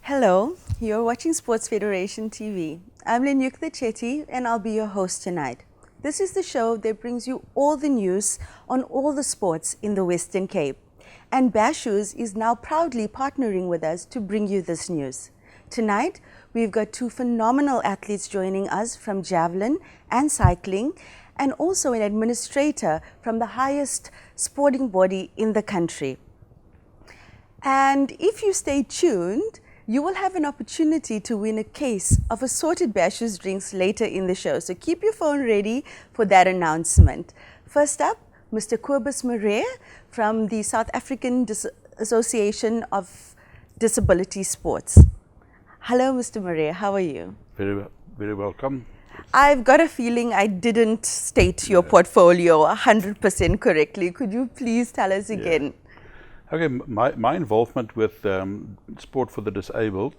Hello, you're watching Sports Federation TV. I'm Lenyukta Chetty and I'll be your host tonight. This is the show that brings you all the news on all the sports in the Western Cape. And Bashoes is now proudly partnering with us to bring you this news. Tonight, we've got two phenomenal athletes joining us from javelin and cycling, and also an administrator from the highest sporting body in the country. And if you stay tuned, you will have an opportunity to win a case of assorted Bashoes drinks later in the show. So keep your phone ready for that announcement. First up, Mr. Kobus Marais from the South African Association of Disability Sports. Hello, Mr. Marais, how are you? Very welcome. I've got a feeling I didn't state your portfolio 100% correctly. Could you please tell us again? Okay, my involvement with sport for the disabled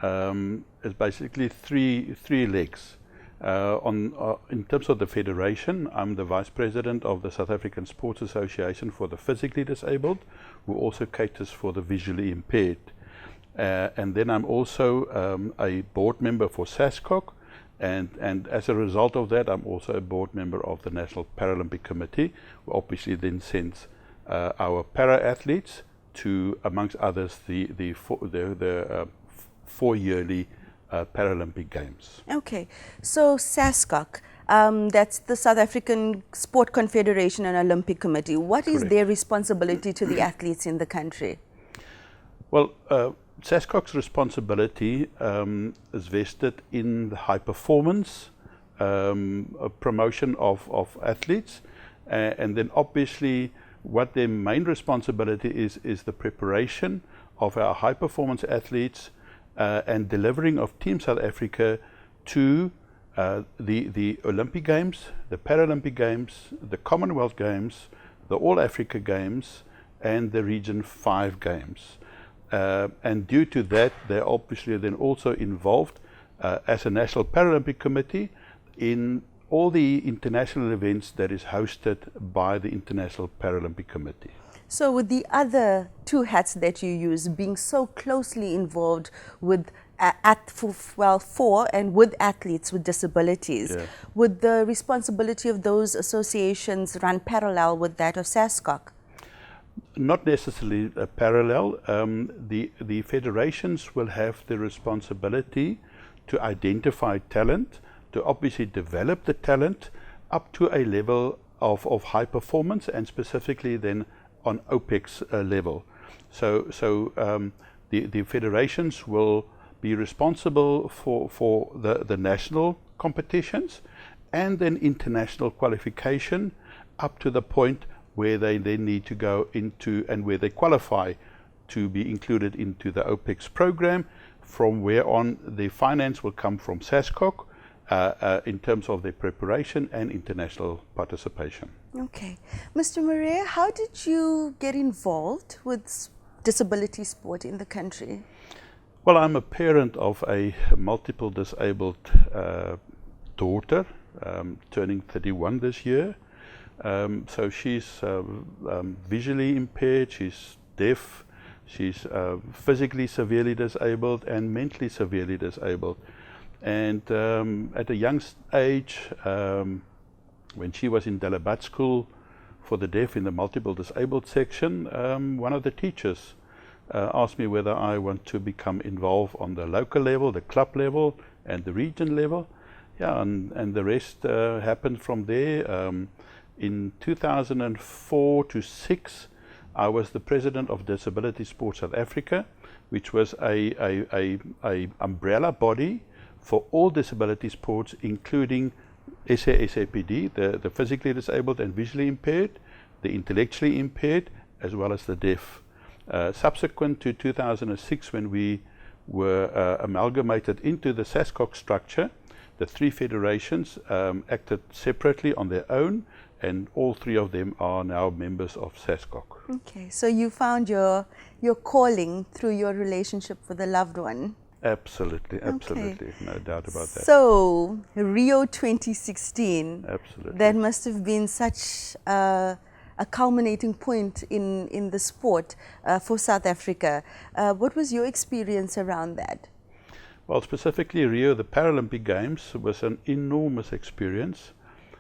is basically three legs. In terms of the federation, I'm the vice president of the South African Sports Association for the physically disabled, who also caters for the visually impaired. And then I'm also a board member for SASCOC, and as a result of that, I'm also a board member of the National Paralympic Committee, who obviously then sends our para-athletes to, amongst others, the four yearly Paralympic Games. Okay, so SASCOC, that's the South African Sport Confederation and Olympic Committee. What is their responsibility to the athletes in the country? Well, SASCOC's responsibility is vested in the high performance promotion of athletes, and then obviously what their main responsibility is the preparation of our high performance athletes and delivering of Team South Africa to the Olympic Games, the Paralympic Games, the Commonwealth Games, the All Africa Games, and the Region 5 Games. And due to that, they're obviously then also involved as a National Paralympic Committee in all the international events that is hosted by the International Paralympic Committee. So with the other two hats that you use, being so closely involved with for and with athletes with disabilities, would the responsibility of those associations run parallel with that of SASCOC? Not necessarily parallel. The federations will have the responsibility to identify talent, to obviously develop the talent up to a level of high performance, and specifically then on OPEX level. So the federations will be responsible for the national competitions and then international qualification up to the point where they then need to go into and where they qualify to be included into the OPEX program, from where on the finance will come from SASCOC in terms of their preparation and international participation. Okay. Mr. Marais, how did you get involved with disability sport in the country? Well, I'm a parent of a multiple disabled daughter, turning 31 this year. So she's visually impaired, she's deaf, she's physically severely disabled and mentally severely disabled. And at a young age, when she was in Delabat School for the deaf in the multiple disabled section, one of the teachers asked me whether I want to become involved on the local level, the club level, and the region level. Yeah, and the rest happened from there. In 2004 to 6, I was the president of Disability Sports South Africa, which was a umbrella body for all disability sports, including SASAPD, the physically disabled and visually impaired, the intellectually impaired, as well as the deaf. Subsequent to 2006, when we were amalgamated into the SASCOC structure, the three federations acted separately on their own, and all three of them are now members of SASCOC. Okay, so you found your calling through your relationship with a loved one. Absolutely, absolutely, no doubt about that. So, Rio 2016, absolutely, that must have been such a a culminating point in the sport for South Africa. What was your experience around that? Well, specifically Rio, the Paralympic Games, was an enormous experience.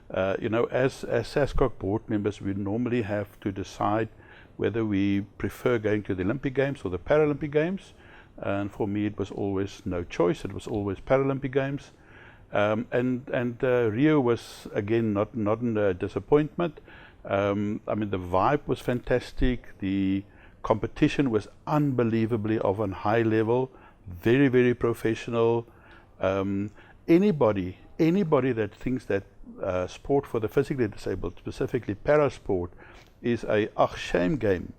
As SASCOC board members, we normally have to decide whether we prefer going to the Olympic Games or the Paralympic Games. And for me, it was always no choice. It was always Paralympic Games. Rio was, again, not a disappointment. The vibe was fantastic. The competition was unbelievably of a high level, very, very professional. Anybody that thinks that sport for the physically disabled, specifically parasport, is a shame game,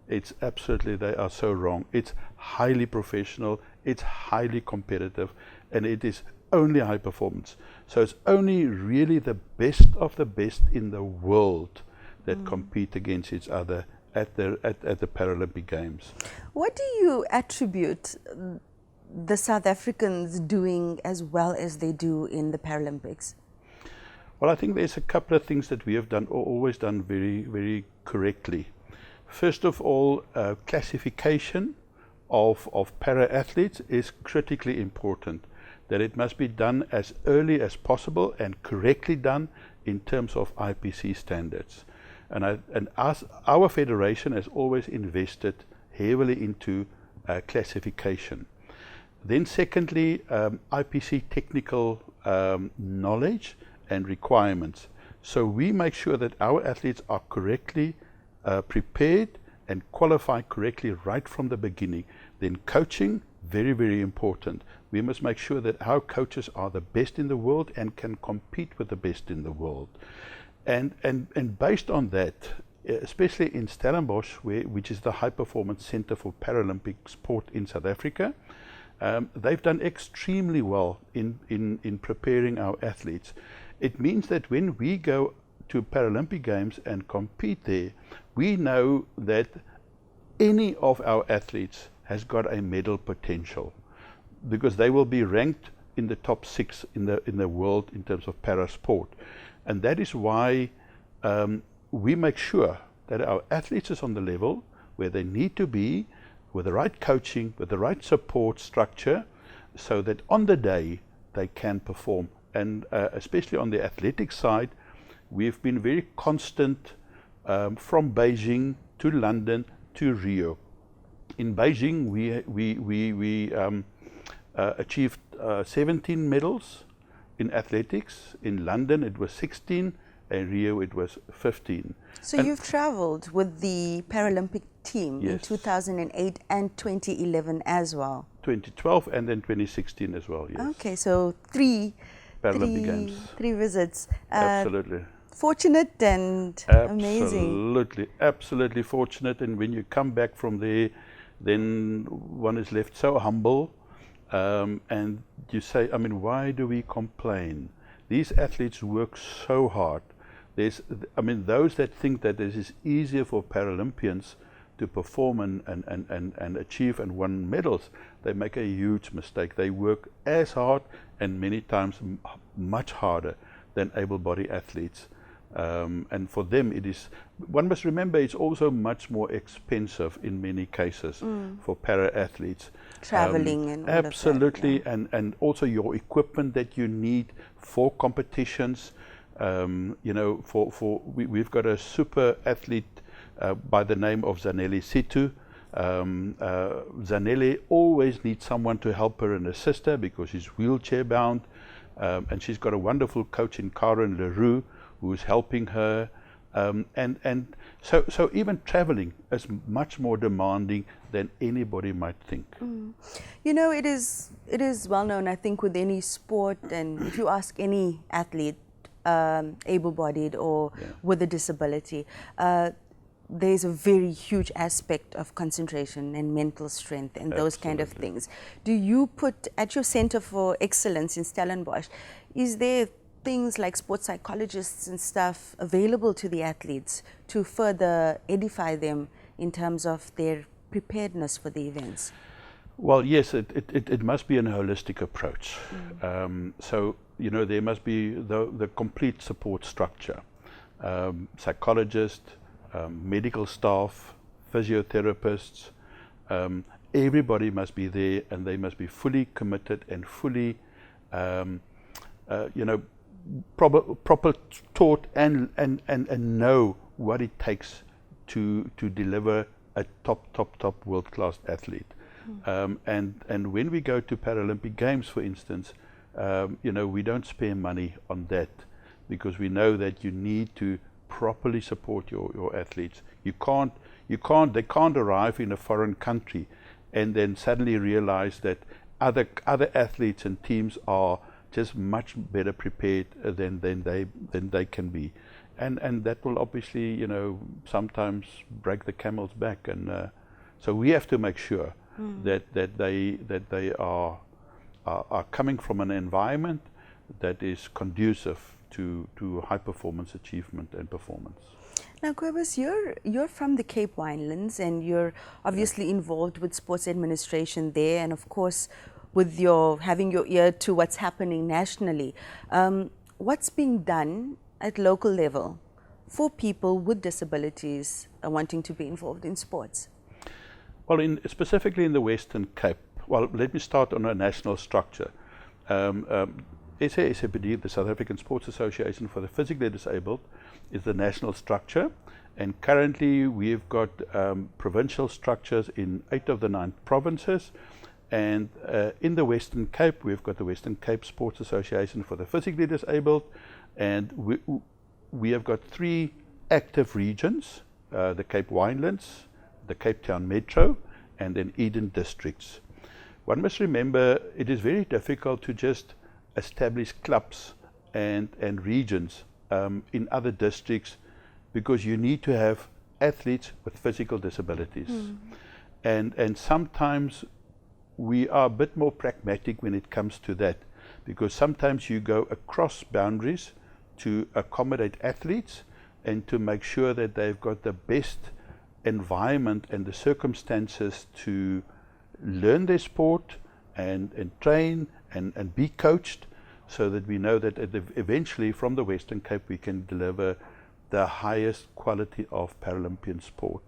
it's absolutely, they are so wrong. It's highly professional, it's highly competitive, and it is only high performance. So it's only really the best of the best in the world that compete against each other at the Paralympic Games. What do you attribute the South Africans doing as well as they do in the Paralympics? Well, I think there's a couple of things that we have done, or always done very, very correctly. First of all, classification of para-athletes is critically important. That it must be done as early as possible and correctly done in terms of IPC standards. And our federation has always invested heavily into classification. Then secondly, IPC technical knowledge and requirements. So we make sure that our athletes are correctly prepared and qualified correctly right from the beginning. Then coaching, very, very important. We must make sure that our coaches are the best in the world and can compete with the best in the world. And based on that, especially in Stellenbosch, which is the high performance center for Paralympic sport in South Africa, they've done extremely well in preparing our athletes. It means that when we go to Paralympic Games and compete there, we know that any of our athletes has got a medal potential, because they will be ranked in the top 6 in the world in terms of parasport. And that is why we make sure that our athletes is on the level where they need to be, with the right coaching, with the right support structure, so that on the day they can perform. And especially on the athletic side, we've been very constant from Beijing to London to Rio. In Beijing, we achieved 17 medals in athletics. In London, it was 16, and Rio, it was 15. So you've traveled with the Paralympic team in Yes. 2008 and 2011 as well. 2012 and then 2016 as well, yes. Okay, so three Paralympic Games. Three visits. Absolutely. Fortunate and amazing. Absolutely fortunate. And when you come back from there, then one is left so humble. And you say, why do we complain? These athletes work so hard. Those that think that this is easier for Paralympians to perform and achieve and win medals, they make a huge mistake. They work as hard and many times much harder than able-bodied athletes. And for them, one must remember, it's also much more expensive in many cases for para-athletes. Traveling and all absolutely, of that, yeah. and also your equipment that you need for competitions. We've got a super athlete by the name of Zanele Situ. Zanele always needs someone to help her and assist her because she's wheelchair bound, and she's got a wonderful coach in Karen Leroux who is helping her. So even traveling is much more demanding than anybody might think. It is well known, I think, with any sport, and if you ask any athlete, able-bodied or with a disability, there's a very huge aspect of concentration and mental strength and those kind of things. Do you put at your Center for Excellence in Stellenbosch, is there things like sports psychologists and stuff available to the athletes to further edify them in terms of their preparedness for the events? Well, yes, it must be a holistic approach. So, there must be the complete support structure. Psychologist, medical staff, physiotherapists, everybody must be there, and they must be fully committed and fully, proper taught and know what it takes to deliver a top world-class athlete. And when we go to Paralympic Games, for instance, we don't spare money on that, because we know that you need to properly support your athletes. They can't arrive in a foreign country and then suddenly realize that other athletes and teams are just much better prepared than they can be, and that will obviously sometimes break the camel's back, and so we have to make sure that they are coming from an environment that is conducive to high performance achievement and performance. Now, Cobus, you're from the Cape Winelands, and you're obviously involved with sports administration there, and of course, with having your ear to what's happening nationally. What's being done at local level for people with disabilities wanting to be involved in sports? Well, specifically in the Western Cape. Well, let me start on a national structure. SASCOC, the South African Sports Association for the Physically Disabled, is the national structure, and currently we've got provincial structures in 8 of the 9 provinces, and in the Western Cape we've got the Western Cape Sports Association for the Physically Disabled, and we have got 3 active regions, the Cape Winelands, the Cape Town Metro, and then Eden districts. One must remember it is very difficult to just establish clubs and regions in other districts, because you need to have athletes with physical disabilities. And sometimes we are a bit more pragmatic when it comes to that, because sometimes you go across boundaries to accommodate athletes and to make sure that they've got the best environment and the circumstances to learn their sport and train and be coached, so that we know that eventually from the Western Cape we can deliver the highest quality of Paralympian sport.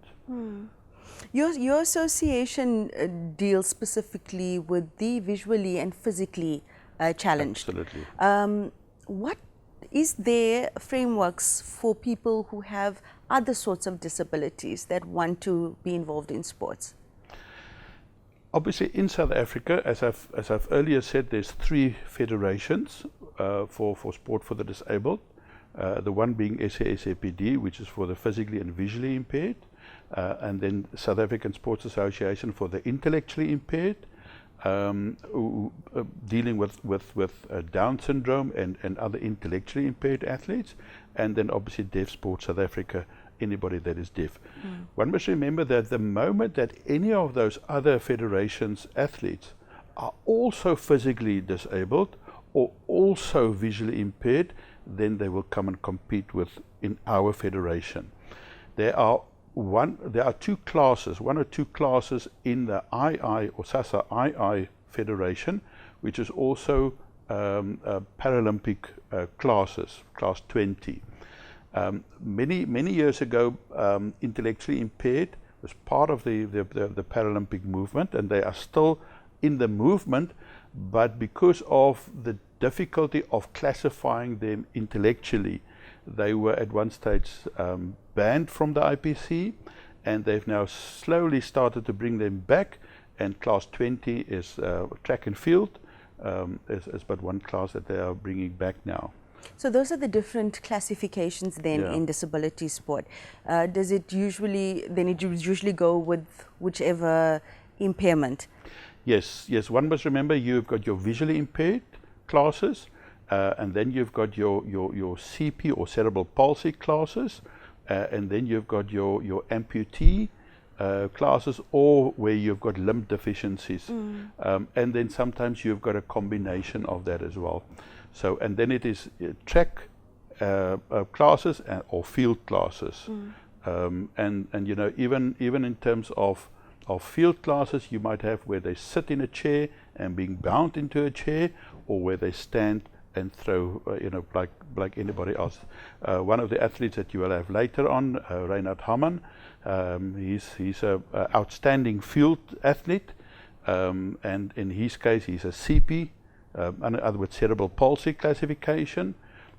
Your association deals specifically with the visually and physically challenged. Absolutely. What is there frameworks for people who have other sorts of disabilities that want to be involved in sports? Obviously, in South Africa, as I've earlier said, there's 3 federations for sport for the disabled. The one being SASCOC, which is for the physically and visually impaired, and then South African Sports Association for the intellectually impaired, dealing with Down syndrome and other intellectually impaired athletes, and then obviously Deaf Sport South Africa, anybody that is deaf. One must remember that the moment that any of those other federations' athletes are also physically disabled or also visually impaired, then they will come and compete in our federation. There are 2 classes, 1 or 2 classes in the II or SASA II federation, which is also Paralympic classes, class 20. Many years ago, intellectually impaired was part of the Paralympic movement, and they are still in the movement, but because of the difficulty of classifying them intellectually, they were at one stage banned from the IPC, and they've now slowly started to bring them back, and class 20 is track and field, is but one class that they are bringing back now. So those are the different classifications then in disability sport. Does it usually go with whichever impairment? Yes. One must remember you've got your visually impaired classes, and then you've got your CP or cerebral palsy classes, and then you've got your amputee classes, or where you've got limb deficiencies, and then sometimes you've got a combination of that as well. So, and then it is track classes or field classes, and even in terms of field classes, you might have where they sit in a chair and being bound into a chair, or where they stand and throw, like anybody else. One of the athletes that you will have later on, Reinhard Hammann, he's a outstanding field athlete, and in his case he's a CP, in other words cerebral palsy classification,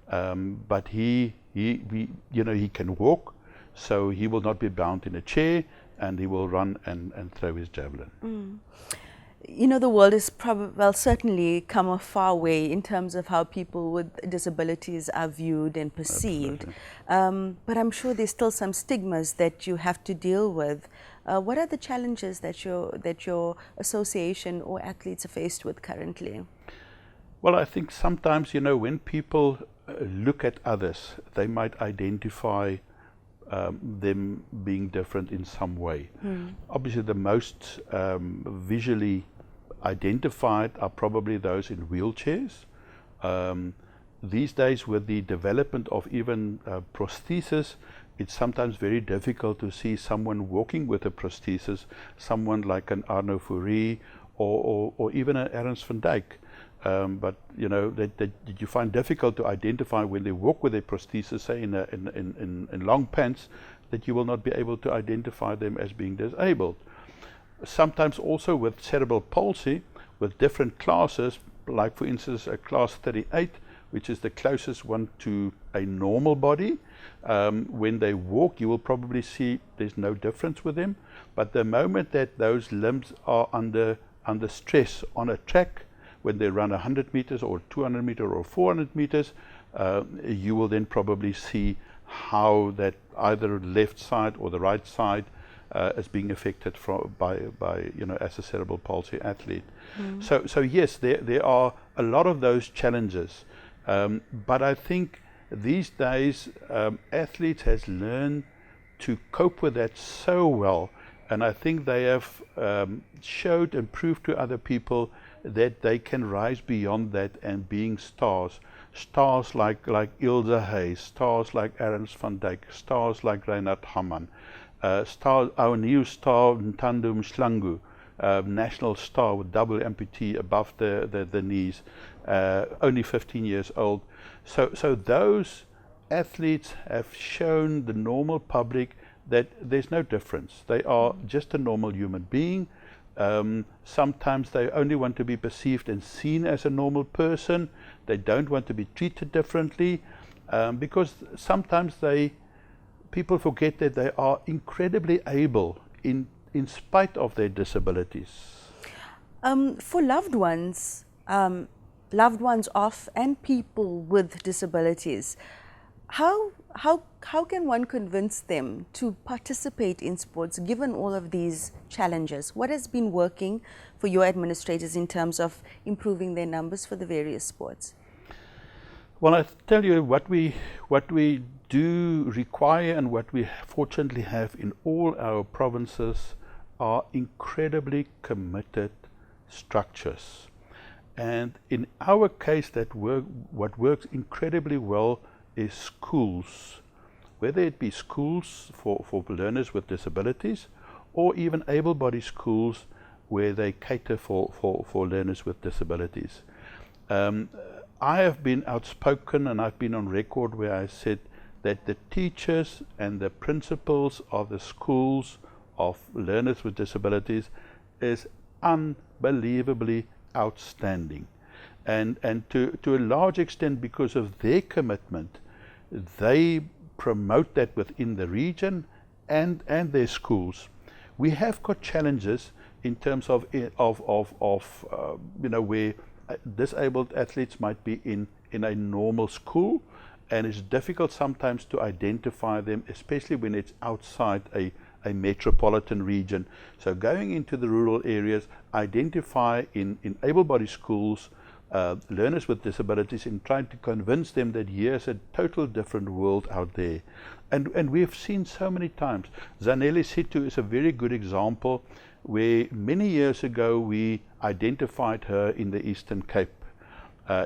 but he can walk, so he will not be bound in a chair, and he will run and throw his javelin. You know, the world has certainly come a far way in terms of how people with disabilities are viewed and perceived. But I'm sure there's still some stigmas that you have to deal with. What are the challenges that your association or athletes are faced with currently? Well, I think sometimes, when people look at others, they might identify them being different in some way. Obviously, the most visually identified are probably those in wheelchairs. These days, with the development of even prosthesis, it's sometimes very difficult to see someone walking with a prosthesis, someone like an Arno Fourie or even an Ernst van Dijk. But that you find difficult to identify when they walk with a prosthesis, say in long pants, that you will not be able to identify them as being disabled. Sometimes also with cerebral palsy, with different classes, like for instance a class 38, which is the closest one to a normal body. When they walk, you will probably see there's no difference with them. But the moment that those limbs are under stress on a track, when they run 100 meters or 200 meters or 400 meters, you will then probably see how that either left side or the right side is being affected by as a cerebral palsy athlete. So yes, there are a lot of those challenges, but I think these days athletes has learned to cope with that so well, and I think they have showed and proved to other people that they can rise beyond that and being stars like Ilse Hayes, stars like Ernst van Dijk, stars like Reinhard Hammann, our new star Ntando Mshlangu, national star with double amputee above the knees, only 15 years old. So those athletes have shown the normal public that there's no difference. They are just a normal human being. Sometimes they only want to be perceived and seen as a normal person. They don't want to be treated differently, because sometimes people forget that they are incredibly able in spite of their disabilities. For loved ones of and people with disabilities, how can one convince them to participate in sports given all of these challenges? What has been working for your administrators in terms of improving their numbers for the various sports? Well, I tell you what we do require and what we fortunately have in all our provinces are incredibly committed structures. And in our case, what works incredibly well is schools, whether it be schools for learners with disabilities or even able-bodied schools where they cater for learners with disabilities. I have been outspoken and I've been on record where I said that the teachers and the principals of the schools of learners with disabilities is unbelievably outstanding. And to a large extent, because of their commitment, they promote that within the region and their schools. We have got challenges in terms of where disabled athletes might be in a normal school, and it's difficult sometimes to identify them, especially when it's outside a metropolitan region. So going into the rural areas, identify in able-bodied schools learners with disabilities, and trying to convince them that here's a total different world out there. And we have seen so many times. Zanele Situ is a very good example where many years ago we identified her in the Eastern Cape,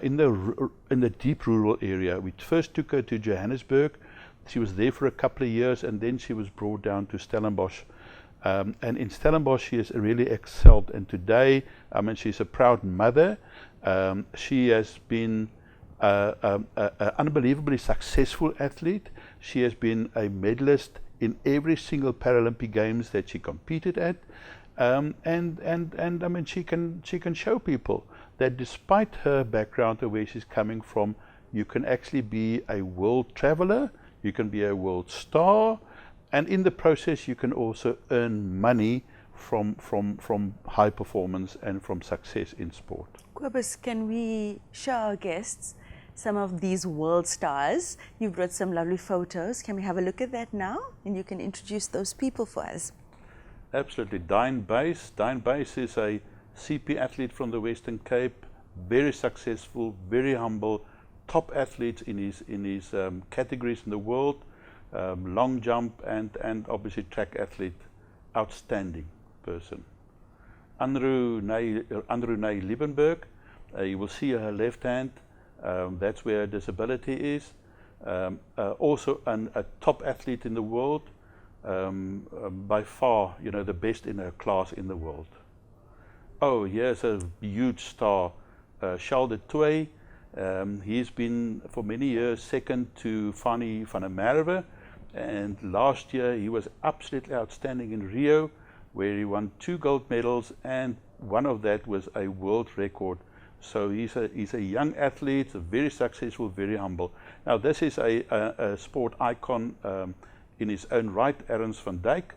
in the deep rural area. We first took her to Johannesburg. She was there for a couple of years, and then she was brought down to Stellenbosch. And in Stellenbosch she has really excelled, and today, she's a proud mother. She has been an unbelievably successful athlete. She has been a medalist in every single Paralympic Games that she competed at, and I mean she can show people that despite her background or where she's coming from, you can actually be a world traveler, you can be a world star, and in the process you can also earn money from high performance and from success in sport. Cobus, can we show our guests some of these world stars? You've brought some lovely photos. Can we have a look at that now? And you can introduce those people for us. Absolutely. Diane Buys. Diane Buys is a CP athlete from the Western Cape, very successful, very humble, top athlete in his categories in the world, long jump and obviously track athlete, outstanding person. Andrew Nay Liebenberg, you will see her left hand, that's where her disability is. Also a top athlete in the world, by far, you know, the best in her class in the world. Oh, here's a huge star, Charles de Toey. He's been for many years second to Fanny van der Merwe, and last year he was absolutely outstanding in Rio, where he won 2 gold medals, and one of that was a world record. So he's a young athlete, very successful, very humble. Now this is a sport icon in his own right, Ernst van Dijk.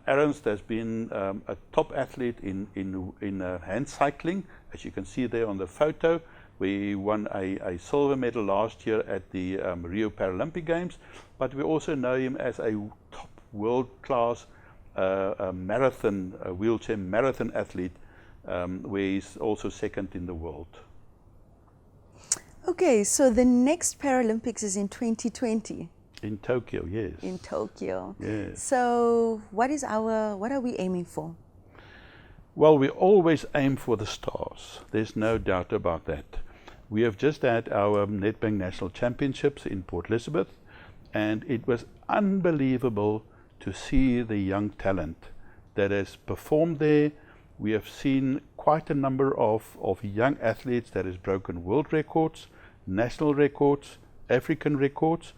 Ernst has been a top athlete in hand cycling, as you can see there on the photo, where he won a silver medal last year at the Rio Paralympic Games. But we also know him as a top world-class wheelchair marathon athlete, where he's also second in the world. Okay, so the next Paralympics is in 2020. In Tokyo, yes. In Tokyo. Yes. So what are we aiming for? Well, we always aim for the stars. There's no doubt about that. We have just had our Nedbank National Championships in Port Elizabeth, and it was unbelievable to see the young talent that has performed there. We have seen quite a number of young athletes that has broken world records, national records, African records.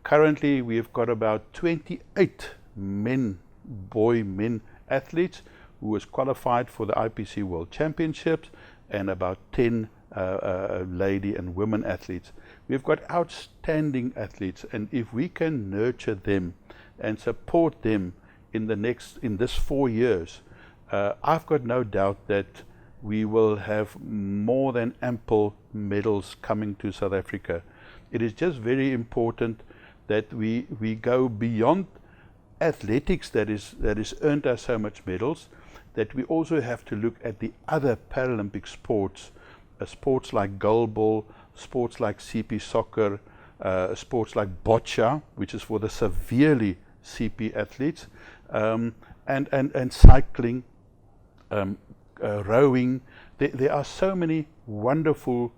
Currently we have got about 28 boy men athletes who has qualified for the IPC World Championships, and about 10 lady and women athletes. We've got outstanding athletes, and if we can nurture them and support them in this 4 years, I've got no doubt that we will have more than ample medals coming to South Africa. It is just very important that we go beyond athletics that is earned us so much medals, that we also have to look at the other Paralympic sports, sports like goalball, sports like CP soccer, sports like boccia, which is for the severely CP athletes, and cycling, rowing. There are so many wonderful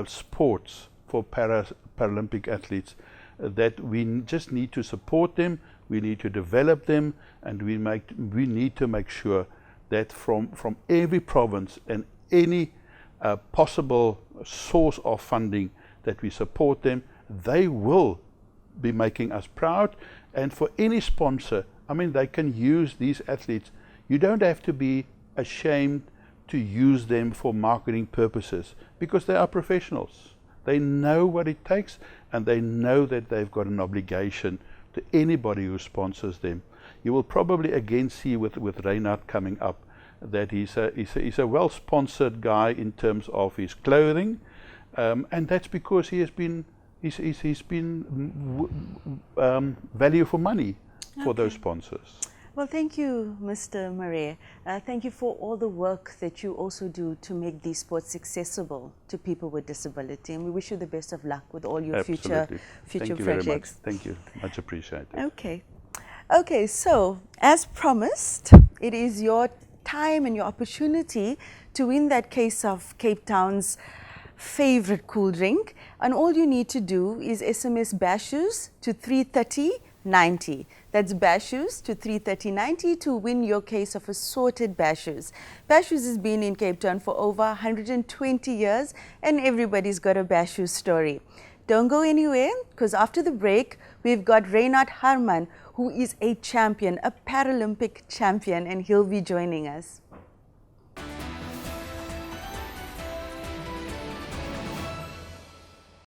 sports for Paralympic athletes that we just need to support them, we need to develop them, and we need to make sure that from every province and any possible source of funding that we support them. They will be making us proud, and for any sponsor, I mean, they can use these athletes. You don't have to be ashamed to use them for marketing purposes, because they are professionals. They know what it takes, and they know that they've got an obligation to anybody who sponsors them. You will probably again see with Reinhard coming up that he's a well-sponsored guy in terms of his clothing, and that's because he's been value for money for those sponsors. Well, thank you, Mr. Marais. Thank you for all the work that you also do to make these sports accessible to people with disability, and we wish you the best of luck with all your Absolutely. future Thank you projects. very much. Thank you. Much appreciated. Okay, so as promised, it is your time and your opportunity to win that case of Cape Town's favorite cool drink, and all you need to do is SMS BASHUS to 330 90. That's bear shoes to 330.90 to win your case of assorted bear shoes. Bear shoes has been in Cape Town for over 120 years and everybody's got a bear shoes story. Don't go anywhere, because after the break, we've got Reinhard Harman, who is a champion, a Paralympic champion, and he'll be joining us.